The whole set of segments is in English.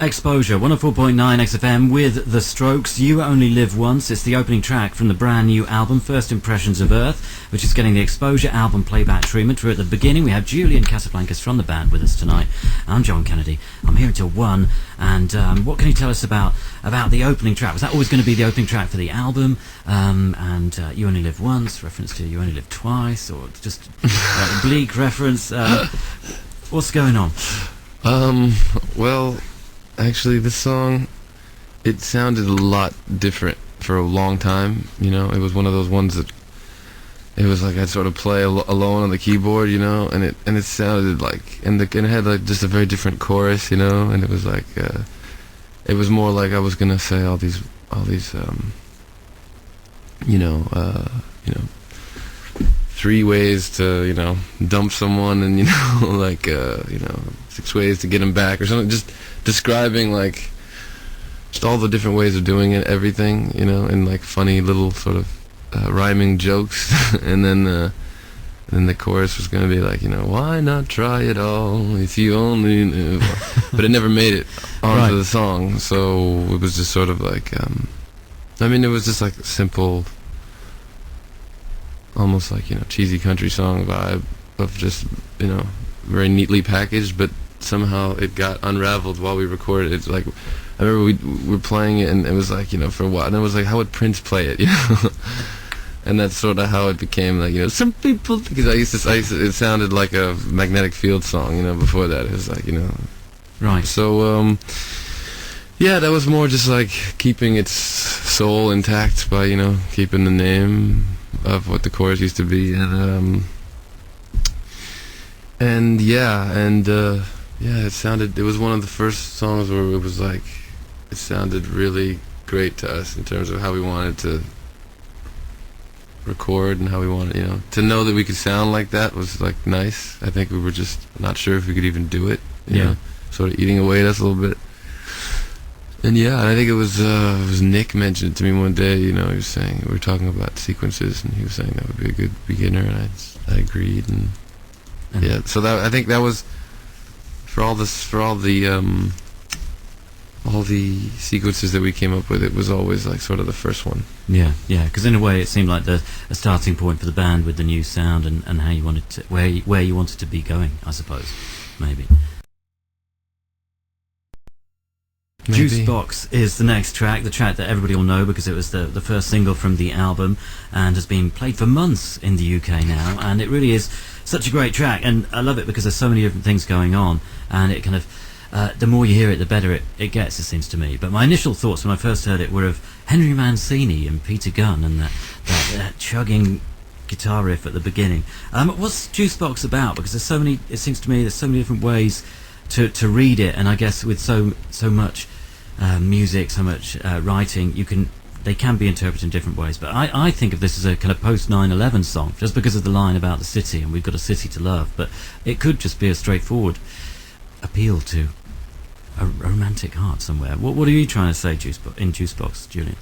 Exposure, 104.9 XFM with The Strokes, You Only Live Once. It's the opening track from the brand new album, First Impressions of Earth, which is getting the Exposure album playback treatment. We're at the beginning. We have Julian Casablancas from the band with us tonight. I'm John Kennedy. I'm here until 1. And what can you tell us about the opening track? Was that always going to be the opening track for the album? You Only Live Once, reference to You Only Live Twice, or just a bleak reference? What's going on? Well, actually, this song, it sounded a lot different for a long time, you know. It was one of those ones that, it was like I'd sort of play alone on the keyboard, you know, and it sounded like, and it had like just a very different chorus, you know, and it was like, it was more like I was gonna say all these, three ways to, you know, dump someone, and, you know, like, 6 ways to get him back, or something, just describing, like, just all the different ways of doing it, everything, you know, and, like, funny little sort of rhyming jokes, and then the chorus was going to be like, you know, why not try it all if you only knew, but it never made it onto the song, so it was just sort of like, it was just like a simple, almost like, you know, cheesy country song vibe of just, you know, very neatly packaged, but somehow it got unraveled while we recorded it. It's like, I remember we were playing it, and it was like, you know, for a while, and it was like, how would Prince play it, you know? And that's sort of how it became, like, you know, some people, because I used to, it sounded like a Magnetic Field song, you know, before that, it was like, you know. Right. So, yeah, that was more just like keeping its soul intact by, you know, keeping the name of what the chorus used to be, it was one of the first songs where it was like, it sounded really great to us in terms of how we wanted to record and how we wanted, you know, to know that we could sound like that was like nice. I think we were just not sure if we could even do it, you know, sort of eating away at us a little bit. And yeah, I think it was Nick mentioned it to me one day, you know, he was saying, we were talking about sequences, and he was saying that would be a good beginner, and I agreed, and yeah, so that, I think that was, for all the sequences that we came up with, it was always like sort of the first one. Yeah, because in a way it seemed like a starting point for the band with the new sound and how you wanted to, where you wanted to be going, I suppose, maybe. Juicebox is the next track, the track that everybody will know because it was the first single from the album and has been played for months in the UK now, and it really is such a great track, and I love it because there's so many different things going on, and it kind of, the more you hear it, the better it gets, it seems to me. But my initial thoughts when I first heard it were of Henry Mancini and Peter Gunn and that chugging guitar riff at the beginning. What's Juicebox about? Because there's so many, it seems to me, there's so many different ways to read it, and I guess with so much music, so much writing, they can be interpreted in different ways. But I think of this as a kind of post 9/11 song, just because of the line about the city, and we've got a city to love. But it could just be a straightforward appeal to a romantic heart somewhere. What are you trying to say, in Juicebox, Julian?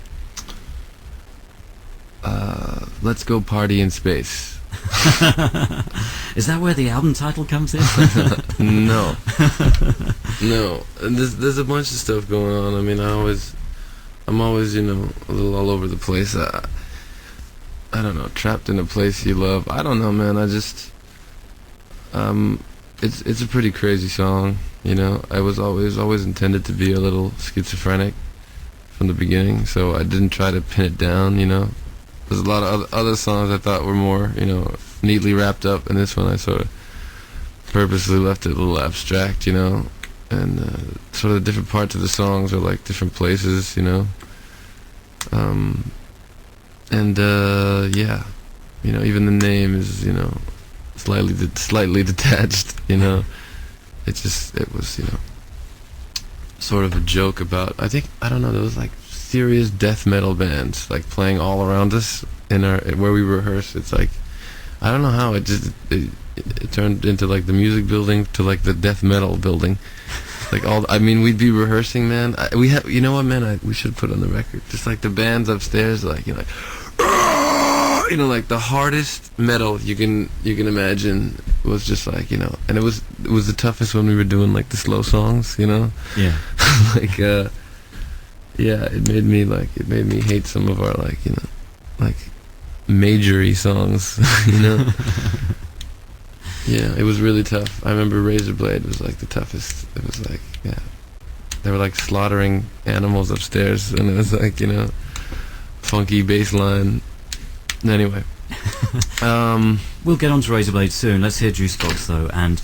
Let's go party in space. Is that where the album title comes in? No. There's a bunch of stuff going on. I mean, I'm always, you know, a little all over the place. I don't know, trapped in a place you love. I don't know, man. I just, it's a pretty crazy song. You know, I was always intended to be a little schizophrenic from the beginning, so I didn't try to pin it down. You know, there's a lot of other songs I thought were more, you know, neatly wrapped up, and this one I sort of purposely left it a little abstract, you know, and sort of the different parts of the songs are like different places, you know, yeah, you know, even the name is, you know, slightly detached, you know. It was, you know, sort of a joke about, I don't know, there was like serious death metal bands like playing all around us in where we rehearse. It's like, I don't know how it turned into like the music building to like the death metal building. Like we'd be rehearsing, man. We have, you know what, man? We should put on the record. Just like the bands upstairs, like, you know, like, you know, like the hardest metal you can imagine was just like, you know, and it was the toughest when we were doing like the slow songs, you know. Yeah. Like yeah, it made me hate some of our, like, you know, like majory songs, you know. Yeah, it was really tough. I remember Razorblade was like the toughest. It was like, yeah, they were like slaughtering animals upstairs, and it was like, you know, funky bass line. Anyway, we'll get on to Razorblade soon. Let's hear Juicebox though, and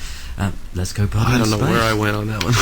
let's go party I in don't know space. where I went on that one.